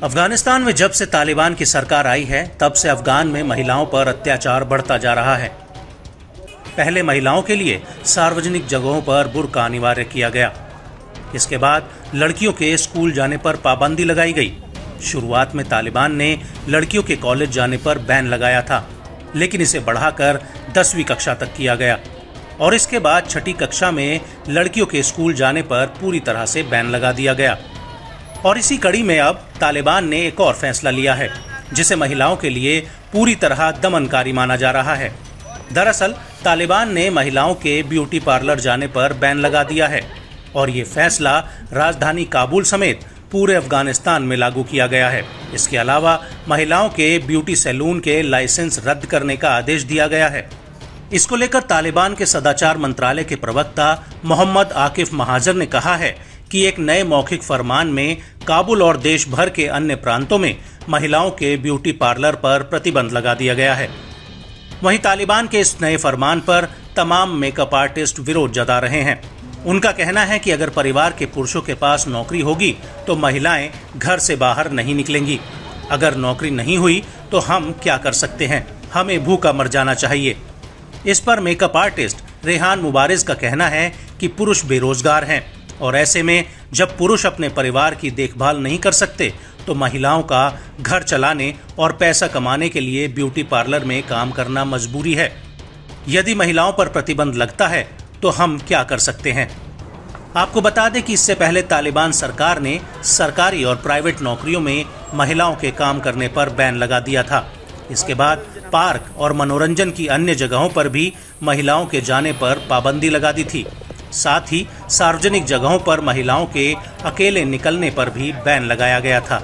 अफगानिस्तान में जब से तालिबान की सरकार आई है तब से अफगान में महिलाओं पर अत्याचार बढ़ता जा रहा है। पहले महिलाओं के लिए सार्वजनिक जगहों पर बुर्का अनिवार्य किया गया। इसके बाद लड़कियों के स्कूल जाने पर पाबंदी लगाई गई। शुरुआत में तालिबान ने लड़कियों के कॉलेज जाने पर बैन लगाया था, लेकिन इसे बढ़ाकर 10वीं कक्षा तक किया गया और इसके बाद 6ठी कक्षा में लड़कियों के स्कूल जाने पर पूरी तरह से बैन लगा दिया गया। और इसी कड़ी में अब तालिबान ने एक और फैसला लिया है, जिसे महिलाओं के लिए पूरी तरह दमनकारी माना जा रहा है। दरअसल तालिबान ने महिलाओं के ब्यूटी पार्लर जाने पर बैन लगा दिया है और ये फैसला राजधानी काबुल समेत पूरे अफगानिस्तान में लागू किया गया है। इसके अलावा महिलाओं के ब्यूटी सैलून के लाइसेंस रद्द करने का आदेश दिया गया है। इसको लेकर तालिबान के सदाचार मंत्रालय के प्रवक्ता मोहम्मद आकिफ महाजर ने कहा है कि एक नए मौखिक फरमान में काबुल और देश भर के अन्य प्रांतों में महिलाओं के ब्यूटी पार्लर पर प्रतिबंध लगा दिया गया है। वहीं तालिबान के इस नए फरमान पर तमाम मेकअप आर्टिस्ट विरोध जता रहे हैं। उनका कहना है कि अगर परिवार के पुरुषों के पास नौकरी होगी तो महिलाएं घर से बाहर नहीं निकलेंगी। अगर नौकरी नहीं हुई तो हम क्या कर सकते हैं, हमें भूखा मर जाना चाहिए। इस पर मेकअप आर्टिस्ट रेहान मुबारिज का कहना है कि पुरुष बेरोजगार हैं और ऐसे में जब पुरुष अपने परिवार की देखभाल नहीं कर सकते तो महिलाओं का घर चलाने और पैसा कमाने के लिए ब्यूटी पार्लर में काम करना मजबूरी है। यदि महिलाओं पर प्रतिबंध लगता है तो हम क्या कर सकते हैं। आपको बता दें कि इससे पहले तालिबान सरकार ने सरकारी और प्राइवेट नौकरियों में महिलाओं के काम करने पर बैन लगा दिया था। इसके बाद पार्क और मनोरंजन की अन्य जगहों पर भी महिलाओं के जाने पर पाबंदी लगा दी थी। साथ ही सार्वजनिक जगहों पर महिलाओं के अकेले निकलने पर भी बैन लगाया गया था।